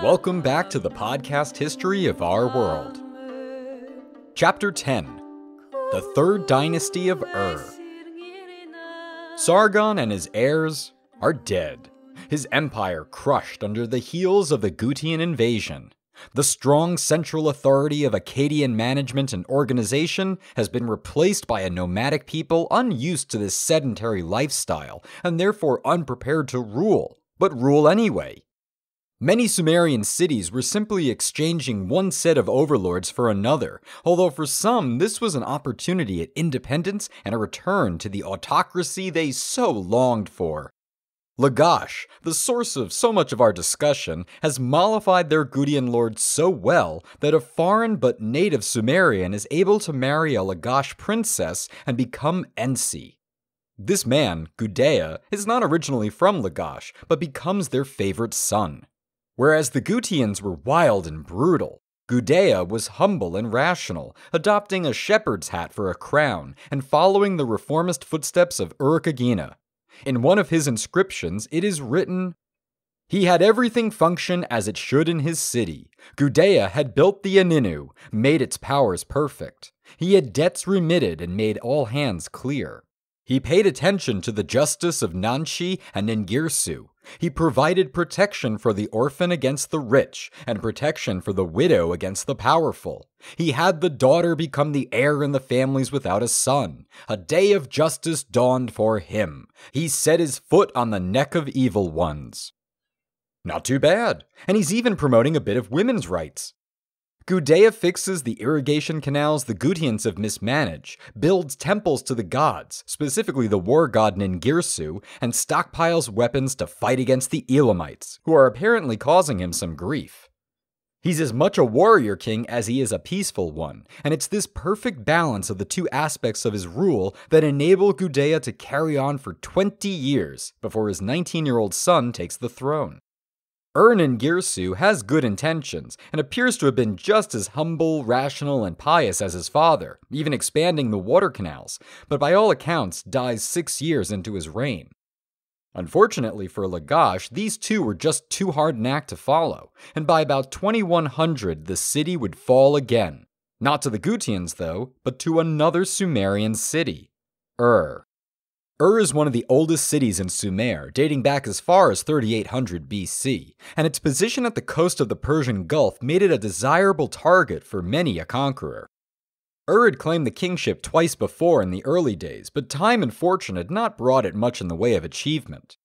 Welcome back to the podcast history of our world. Chapter 10, the Third Dynasty of Ur. Sargon and his heirs are dead, his empire crushed under the heels of the Gutian invasion. The strong central authority of Akkadian management and organization has been replaced by a nomadic people unused to this sedentary lifestyle and therefore unprepared to rule, but rule anyway. Many Sumerian cities were simply exchanging one set of overlords for another, although for some this was an opportunity at independence and a return to the autocracy they so longed for. Lagash, the source of so much of our discussion, has mollified their Gutian lord so well that a foreign but native Sumerian is able to marry a Lagash princess and become Ensi. This man, Gudea, is not originally from Lagash, but becomes their favorite son. Whereas the Gutians were wild and brutal, Gudea was humble and rational, adopting a shepherd's hat for a crown and following the reformist footsteps of Ur-Nammu. In one of his inscriptions, it is written, "He had everything function as it should in his city. Gudea had built the at&nbsp, made its powers perfect. He had debts remitted and made all hands clear. He paid attention to the justice of Nanshi and Ningirsu. He provided protection for the orphan against the rich, and protection for the widow against the powerful. He had the daughter become the heir in the families without a son. A day of justice dawned for him. He set his foot on the neck of evil ones." Not too bad, and he's even promoting a bit of women's rights. Gudea fixes the irrigation canals the Gutians have mismanaged, builds temples to the gods, specifically the war god Ningirsu, and stockpiles weapons to fight against the Elamites, who are apparently causing him some grief. He's as much a warrior king as he is a peaceful one, and it's this perfect balance of the two aspects of his rule that enable Gudea to carry on for 20 years before his 19-year-old son takes the throne. Ur-Nammu has good intentions and appears to have been just as humble, rational, and pious as his father, even expanding the water canals, but by all accounts dies 6 years into his reign. Unfortunately for Lagash, these two were just too hard an act to follow, and by about 2100 the city would fall again. Not to the Gutians though, but to another Sumerian city, Ur. Ur is one of the oldest cities in Sumer, dating back as far as 3800 BC, and its position at the coast of the Persian Gulf made it a desirable target for many a conqueror. Ur had claimed the kingship twice before in the early days, but time and fortune had not brought it much in the way of achievement.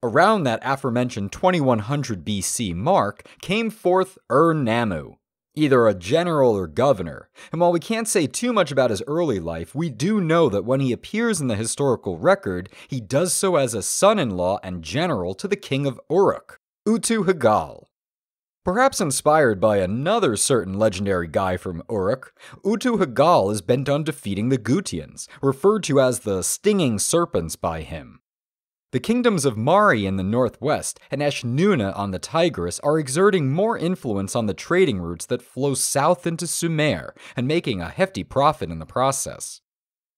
Around that aforementioned 2100 BC mark came forth Ur-Nammu, either a general or governor, and while we can't say too much about his early life, we do know that when he appears in the historical record, he does so as a son-in-law and general to the king of Uruk, Utu-Hagal. Perhaps inspired by another certain legendary guy from Uruk, Utu-Hagal is bent on defeating the Gutians, referred to as the Stinging Serpents by him. The kingdoms of Mari in the northwest and Eshnunna on the Tigris are exerting more influence on the trading routes that flow south into Sumer and making a hefty profit in the process.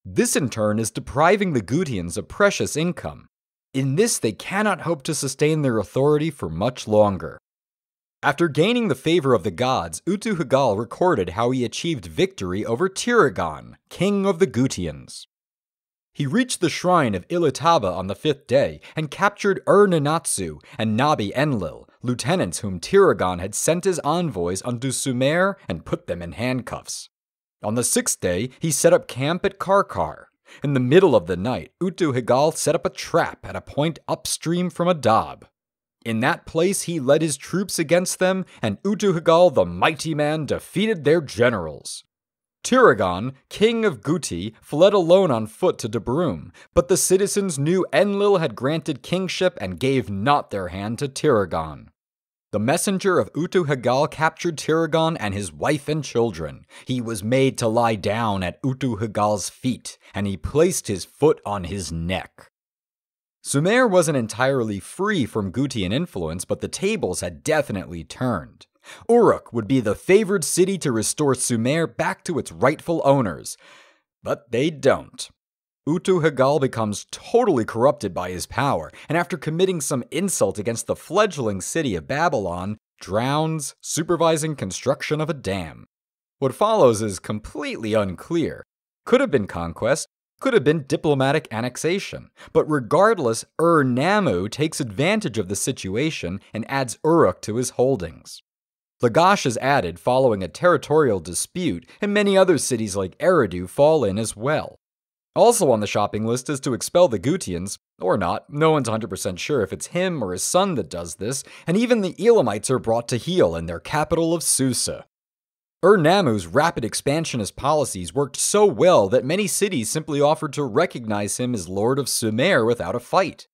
This in turn is depriving the Gutians of precious income. In this, they cannot hope to sustain their authority for much longer. After gaining the favor of the gods, Utu-Hagal recorded how he achieved victory over Tiragon, king of the Gutians. He reached the shrine of Ilitaba on the 5th day and captured Ur-Ninatsu and Nabi-Enlil, lieutenants whom Tiragon had sent as envoys unto Sumer and put them in handcuffs. On the 6th day, he set up camp at Karkar. In the middle of the night, Utu-Hagal set up a trap at a point upstream from Adab. In that place he led his troops against them, and Utu-Hagal the mighty man defeated their generals. Tiragon, king of Guti, fled alone on foot to Dabrum, but the citizens knew Enlil had granted kingship and gave not their hand to Tiragon. The messenger of Utu-Hagal captured Tiragon and his wife and children. He was made to lie down at Utu-Hagal's feet, and he placed his foot on his neck. Sumer wasn't entirely free from Gutian influence, but the tables had definitely turned. Uruk would be the favored city to restore Sumer back to its rightful owners, but they don't. Utu-Hagal becomes totally corrupted by his power, and after committing some insult against the fledgling city of Babylon, drowns, supervising construction of a dam. What follows is completely unclear. Could have been conquest, could have been diplomatic annexation, but regardless, Ur-Nammu takes advantage of the situation and adds Uruk to his holdings. Lagash is added following a territorial dispute, and many other cities like Eridu fall in as well. Also on the shopping list is to expel the Gutians, or not, no one's 100% sure if it's him or his son that does this, and even the Elamites are brought to heel in their capital of Susa. Ur-Nammu's rapid expansionist policies worked so well that many cities simply offered to recognize him as Lord of Sumer without a fight.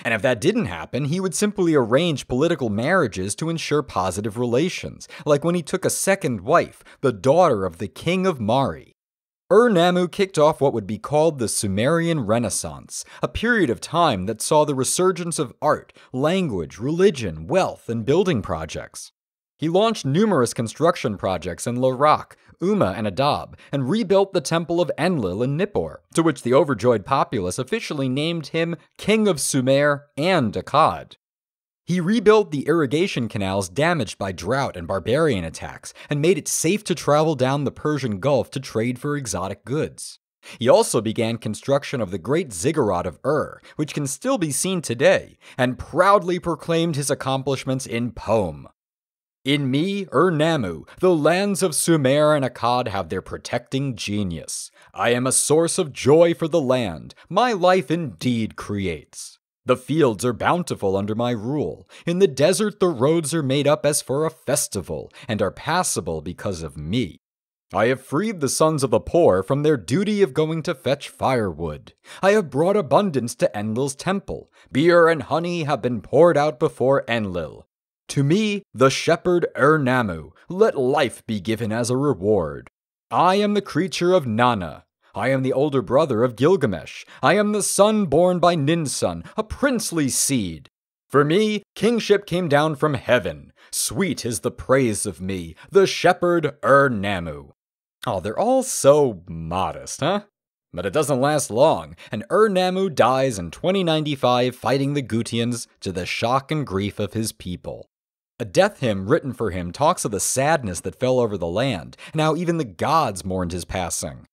And if that didn't happen, he would simply arrange political marriages to ensure positive relations, like when he took a second wife, the daughter of the king of Mari. Ur-Nammu kicked off what would be called the Sumerian Renaissance, a period of time that saw the resurgence of art, language, religion, wealth, and building projects. He launched numerous construction projects in Larak, Umma, and Adab, and rebuilt the temple of Enlil in Nippur, to which the overjoyed populace officially named him King of Sumer and Akkad. He rebuilt the irrigation canals damaged by drought and barbarian attacks, and made it safe to travel down the Persian Gulf to trade for exotic goods. He also began construction of the great ziggurat of Ur, which can still be seen today, and proudly proclaimed his accomplishments in poem. In me, Ur-Nammu, the lands of Sumer and Akkad have their protecting genius. I am a source of joy for the land, my life indeed creates. The fields are bountiful under my rule. In the desert the roads are made up as for a festival, and are passable because of me. I have freed the sons of the poor from their duty of going to fetch firewood. I have brought abundance to Enlil's temple. Beer and honey have been poured out before Enlil. To me, the shepherd Ur-Nammu, let life be given as a reward. I am the creature of Nana. I am the older brother of Gilgamesh. I am the son born by Ninsun, a princely seed. For me, kingship came down from heaven. Sweet is the praise of me, the shepherd Ur-Nammu. Oh, they're all so modest, huh? But it doesn't last long, and Ur-Nammu dies in 2095 fighting the Gutians to the shock and grief of his people. A death hymn written for him talks of the sadness that fell over the land, and how even the gods mourned his passing.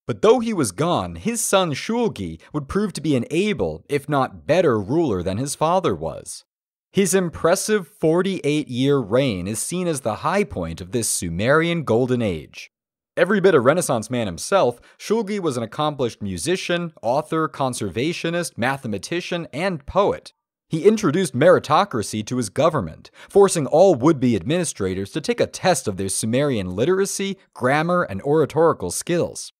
But though he was gone, his son Shulgi would prove to be an able, if not better, ruler than his father was. His impressive 48-year reign is seen as the high point of this Sumerian Golden Age. Every bit a Renaissance man himself, Shulgi was an accomplished musician, author, conservationist, mathematician, and poet. He introduced meritocracy to his government, forcing all would-be administrators to take a test of their Sumerian literacy, grammar, and oratorical skills.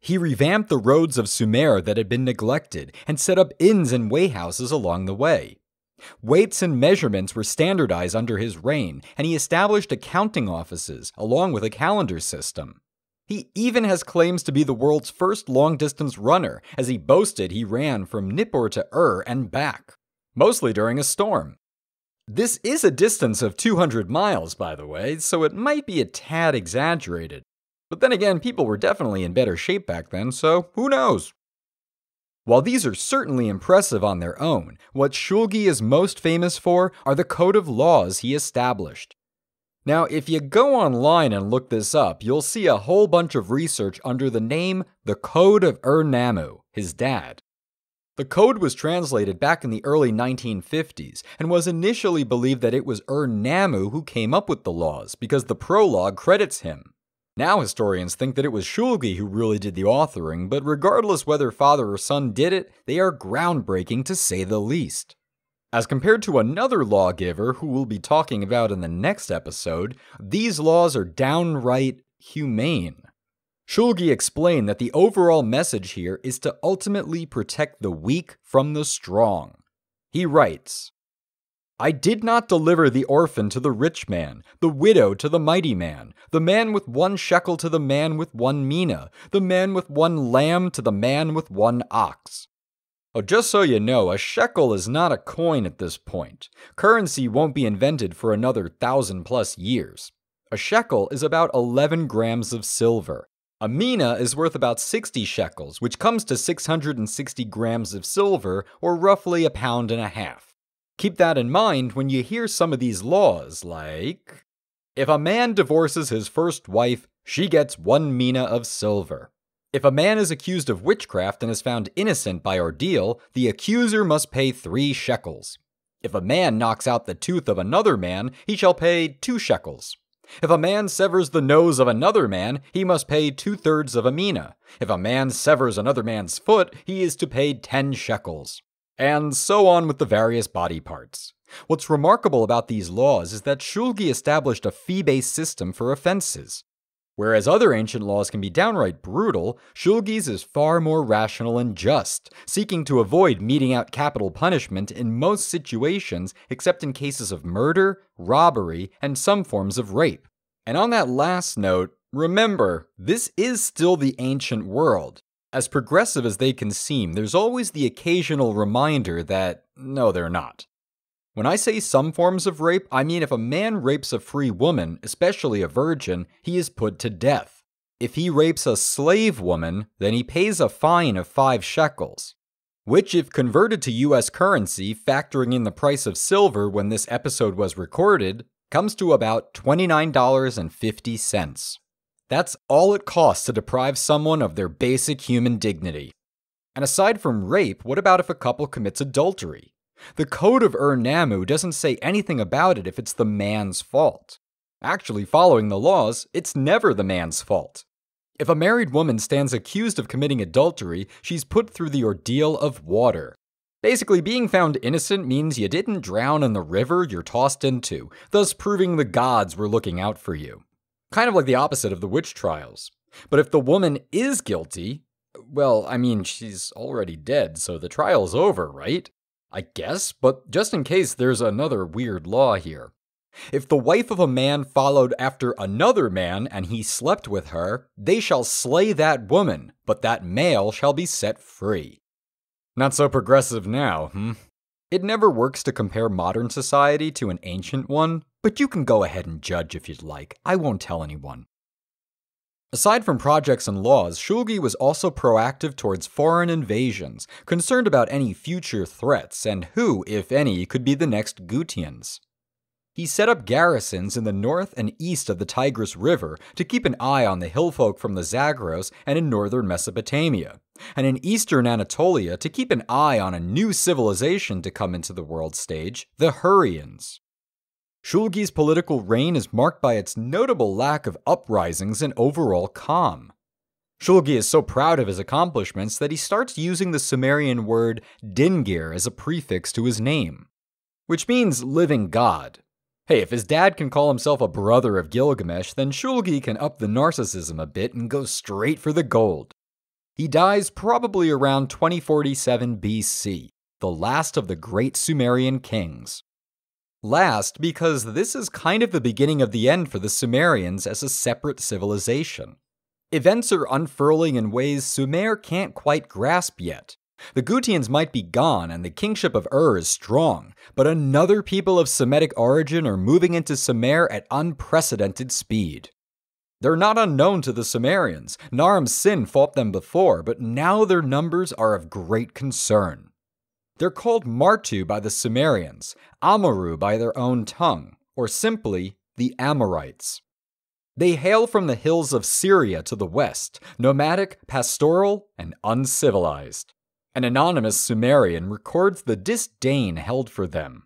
He revamped the roads of Sumer that had been neglected and set up inns and wayhouses along the way. Weights and measurements were standardized under his reign, and he established accounting offices along with a calendar system. He even has claims to be the world's first long-distance runner, as he boasted he ran from Nippur to Ur and back, mostly during a storm. This is a distance of 200 miles, by the way, so it might be a tad exaggerated. But then again, people were definitely in better shape back then, so who knows? While these are certainly impressive on their own, what Shulgi is most famous for are the code of laws he established. Now, if you go online and look this up, you'll see a whole bunch of research under the name The Code of Ur-Nammu, his dad. The code was translated back in the early 1950s, and was initially believed that it was Ur-Nammu who came up with the laws, because the prologue credits him. Now historians think that it was Shulgi who really did the authoring, but regardless whether father or son did it, they are groundbreaking to say the least. As compared to another lawgiver who we'll be talking about in the next episode, these laws are downright humane. Shulgi explained that the overall message here is to ultimately protect the weak from the strong. He writes, I did not deliver the orphan to the rich man, the widow to the mighty man, the man with 1 shekel to the man with 1 mina, the man with 1 lamb to the man with 1 ox. Oh, just so you know, a shekel is not a coin at this point. Currency won't be invented for another 1,000+ years. A shekel is about 11 grams of silver. A mina is worth about 60 shekels, which comes to 660 grams of silver, or roughly 1.5 pounds. Keep that in mind when you hear some of these laws, like, if a man divorces his first wife, she gets 1 mina of silver. If a man is accused of witchcraft and is found innocent by ordeal, the accuser must pay 3 shekels. If a man knocks out the tooth of another man, he shall pay 2 shekels. If a man severs the nose of another man, he must pay 2/3 of a mina. If a man severs another man's foot, he is to pay 10 shekels. And so on with the various body parts. What's remarkable about these laws is that Shulgi established a fee-based system for offenses. Whereas other ancient laws can be downright brutal, Shulgi's is far more rational and just, seeking to avoid meting out capital punishment in most situations except in cases of murder, robbery, and some forms of rape. And on that last note, remember, this is still the ancient world. As progressive as they can seem, there's always the occasional reminder that, no, they're not. When I say some forms of rape, I mean if a man rapes a free woman, especially a virgin, he is put to death. If he rapes a slave woman, then he pays a fine of 5 shekels, which if converted to US currency, factoring in the price of silver when this episode was recorded, comes to about $29.50. That's all it costs to deprive someone of their basic human dignity. And aside from rape, what about if a couple commits adultery? The Code of Ur-Nammu doesn't say anything about it if it's the man's fault. Actually, following the laws, it's never the man's fault. If a married woman stands accused of committing adultery, she's put through the ordeal of water. Basically, being found innocent means you didn't drown in the river you're tossed into, thus proving the gods were looking out for you. Kind of like the opposite of the witch trials. But if the woman is guilty, well, I mean, she's already dead, so the trial's over, right? I guess, but just in case there's another weird law here. If the wife of a man followed after another man and he slept with her, they shall slay that woman, but that male shall be set free. Not so progressive now, It never works to compare modern society to an ancient one, but you can go ahead and judge if you'd like. I won't tell anyone. Aside from projects and laws, Shulgi was also proactive towards foreign invasions, concerned about any future threats and who, if any, could be the next Gutians. He set up garrisons in the north and east of the Tigris River to keep an eye on the hillfolk from the Zagros and in northern Mesopotamia, and in eastern Anatolia to keep an eye on a new civilization to come into the world stage, the Hurrians. Shulgi's political reign is marked by its notable lack of uprisings and overall calm. Shulgi is so proud of his accomplishments that he starts using the Sumerian word Dingir as a prefix to his name, which means living god. Hey, if his dad can call himself a brother of Gilgamesh, then Shulgi can up the narcissism a bit and go straight for the gold. He dies probably around 2047 BC, the last of the great Sumerian kings. Last, because this is kind of the beginning of the end for the Sumerians as a separate civilization. Events are unfurling in ways Sumer can't quite grasp yet. The Gutians might be gone and the kingship of Ur is strong, but another people of Semitic origin are moving into Sumer at unprecedented speed. They're not unknown to the Sumerians. Naram-Sin fought them before, but now their numbers are of great concern. They're called Martu by the Sumerians, Amaru by their own tongue, or simply the Amorites. They hail from the hills of Syria to the west, nomadic, pastoral, and uncivilized. An anonymous Sumerian records the disdain held for them.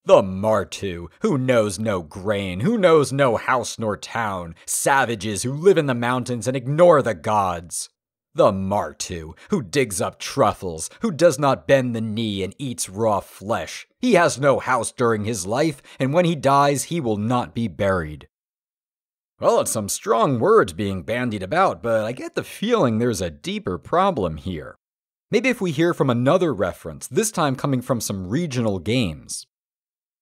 The Martu, who knows no grain, who knows no house nor town, savages who live in the mountains and ignore the gods. The Martu, who digs up truffles, who does not bend the knee and eats raw flesh. He has no house during his life, and when he dies, he will not be buried. Well, it's some strong words being bandied about, but I get the feeling there's a deeper problem here. Maybe if we hear from another reference, this time coming from some regional games.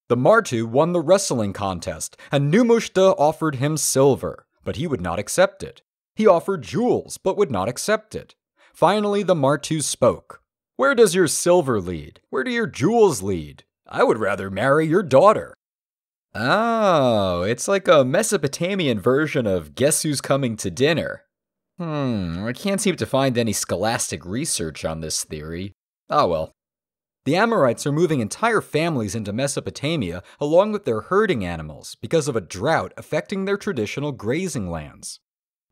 The Martu won the wrestling contest, and Numushta offered him silver, but he would not accept it. He offered jewels, but would not accept it. Finally, the Martu spoke. Where does your silver lead? Where do your jewels lead? I would rather marry your daughter. Oh, it's like a Mesopotamian version of Guess Who's Coming to Dinner. I can't seem to find any scholastic research on this theory. Oh well. The Amorites are moving entire families into Mesopotamia along with their herding animals because of a drought affecting their traditional grazing lands.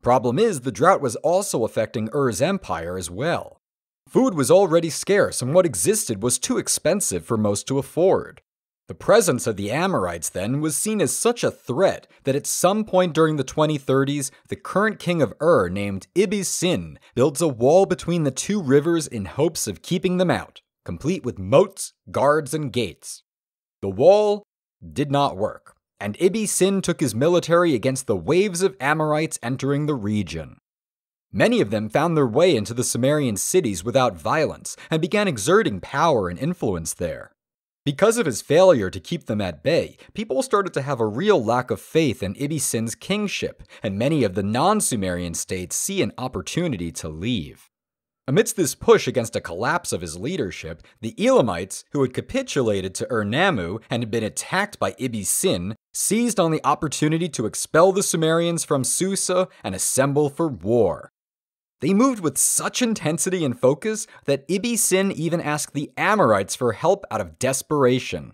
Problem is, the drought was also affecting Ur's empire as well. Food was already scarce, and what existed was too expensive for most to afford. The presence of the Amorites, then, was seen as such a threat that at some point during the 2030s, the current king of Ur, named Ibbi-Sin, builds a wall between the two rivers in hopes of keeping them out, complete with moats, guards, and gates. The wall did not work, and Ibbi-Sin took his military against the waves of Amorites entering the region. Many of them found their way into the Sumerian cities without violence and began exerting power and influence there. Because of his failure to keep them at bay, people started to have a real lack of faith in Ibbi-Sin's kingship, and many of the non-Sumerian states see an opportunity to leave. Amidst this push against a collapse of his leadership, the Elamites, who had capitulated to Ur-Nammu and had been attacked by Ibbi-Sin, seized on the opportunity to expel the Sumerians from Susa and assemble for war. They moved with such intensity and focus that Ibbi-Sin even asked the Amorites for help out of desperation.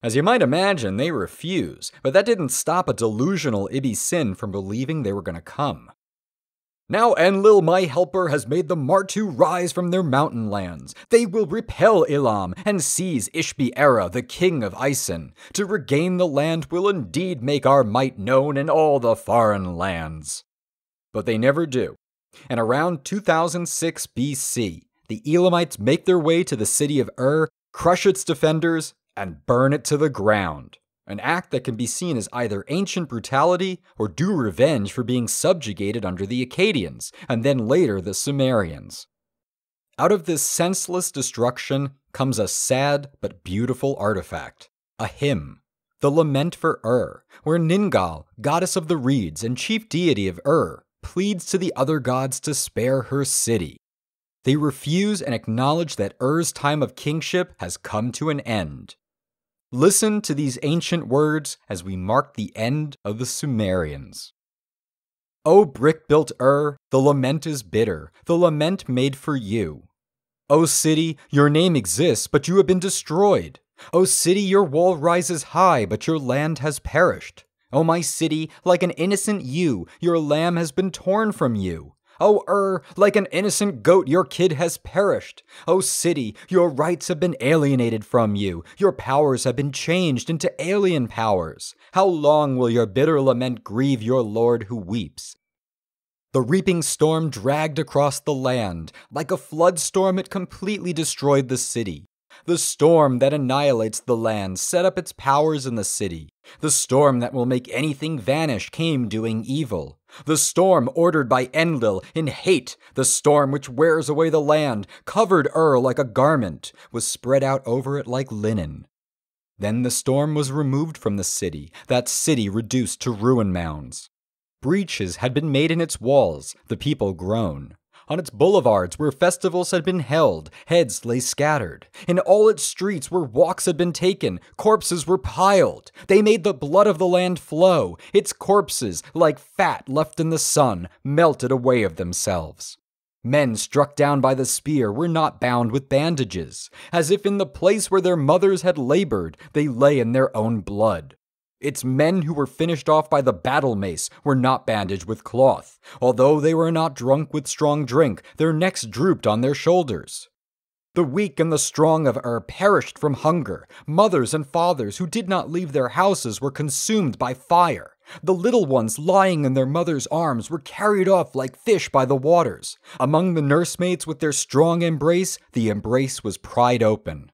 As you might imagine, they refused, but that didn't stop a delusional Ibbi-Sin from believing they were going to come. Now Enlil, my helper, has made the Martu rise from their mountain lands. They will repel Elam and seize Ishbi-Era, the king of Isen. To regain the land will indeed make our might known in all the foreign lands. But they never do. And around 2006 BC, the Elamites make their way to the city of Ur, crush its defenders, and burn it to the ground. An act that can be seen as either ancient brutality or due revenge for being subjugated under the Akkadians, and then later the Sumerians. Out of this senseless destruction comes a sad but beautiful artifact, a hymn, the Lament for Ur, where Ningal, goddess of the reeds and chief deity of Ur, pleads to the other gods to spare her city. They refuse and acknowledge that Ur's time of kingship has come to an end. Listen to these ancient words as we mark the end of the Sumerians. O brick-built Ur, the lament is bitter, the lament made for you. O city, your name exists, but you have been destroyed. O city, your wall rises high, but your land has perished. O my city, like an innocent ewe, your lamb has been torn from you. O Ur, like an innocent goat, your kid has perished. O city, your rights have been alienated from you. Your powers have been changed into alien powers. How long will your bitter lament grieve your lord who weeps? The reaping storm dragged across the land. Like a flood storm, it completely destroyed the city. The storm that annihilates the land set up its powers in the city. The storm that will make anything vanish came doing evil. The storm ordered by Enlil in hate, the storm which wears away the land, covered Ur like a garment, was spread out over it like linen. Then the storm was removed from the city, that city reduced to ruin mounds. Breaches had been made in its walls, the people groan. On its boulevards where festivals had been held, heads lay scattered. In all its streets where walks had been taken, corpses were piled. They made the blood of the land flow. Its corpses, like fat left in the sun, melted away of themselves. Men struck down by the spear were not bound with bandages. As if in the place where their mothers had labored, they lay in their own blood. Its men who were finished off by the battle mace were not bandaged with cloth. Although they were not drunk with strong drink, their necks drooped on their shoulders. The weak and the strong of Ur perished from hunger. Mothers and fathers who did not leave their houses were consumed by fire. The little ones lying in their mother's arms were carried off like fish by the waters. Among the nursemaids with their strong embrace, the embrace was pried open.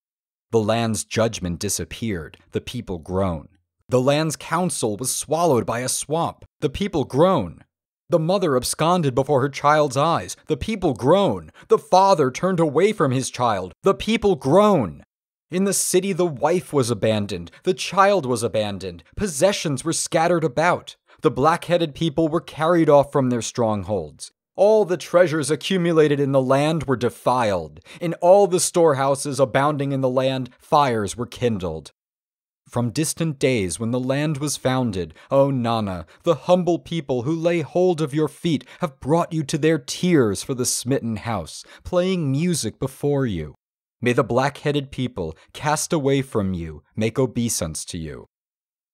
The land's judgment disappeared. The people groan. The land's counsel was swallowed by a swamp. The people groan. The mother absconded before her child's eyes. The people groan. The father turned away from his child. The people groan. In the city, the wife was abandoned. The child was abandoned. Possessions were scattered about. The black-headed people were carried off from their strongholds. All the treasures accumulated in the land were defiled. In all the storehouses abounding in the land, fires were kindled. From distant days when the land was founded, O Nana, the humble people who lay hold of your feet have brought you to their tears for the smitten house, playing music before you. May the black-headed people cast away from you make obeisance to you.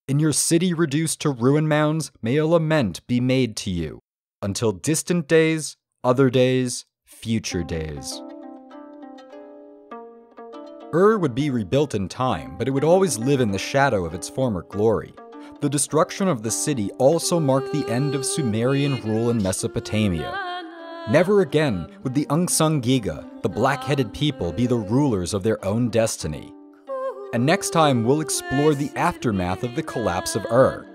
In your city reduced to ruin mounds, may a lament be made to you, until distant days, other days, future days. Ur would be rebuilt in time, but it would always live in the shadow of its former glory. The destruction of the city also marked the end of Sumerian rule in Mesopotamia. Never again would the unsung Giga, the black-headed people, be the rulers of their own destiny. And next time, we'll explore the aftermath of the collapse of Ur.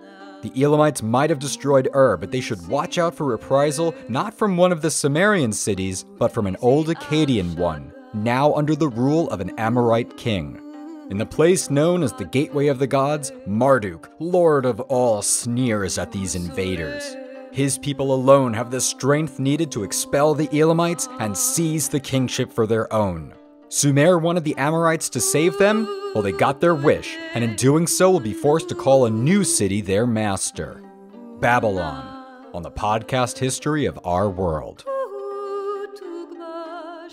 The Elamites might have destroyed Ur, but they should watch out for reprisal not from one of the Sumerian cities, but from an old Akkadian one, now under the rule of an Amorite king. In the place known as the Gateway of the Gods, Marduk, Lord of all, sneers at these invaders. His people alone have the strength needed to expel the Elamites and seize the kingship for their own. Sumer wanted the Amorites to save them? Well, they got their wish, and in doing so will be forced to call a new city their master. Babylon, on the podcast history of our world.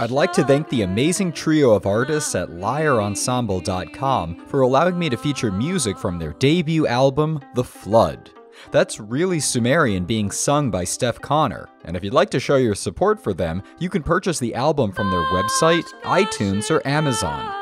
I'd like to thank the amazing trio of artists at lyreEnsemble.com for allowing me to feature music from their debut album, The Flood. That's really Sumerian being sung by Steph Connor, and if you'd like to show your support for them, you can purchase the album from their website, iTunes, or Amazon.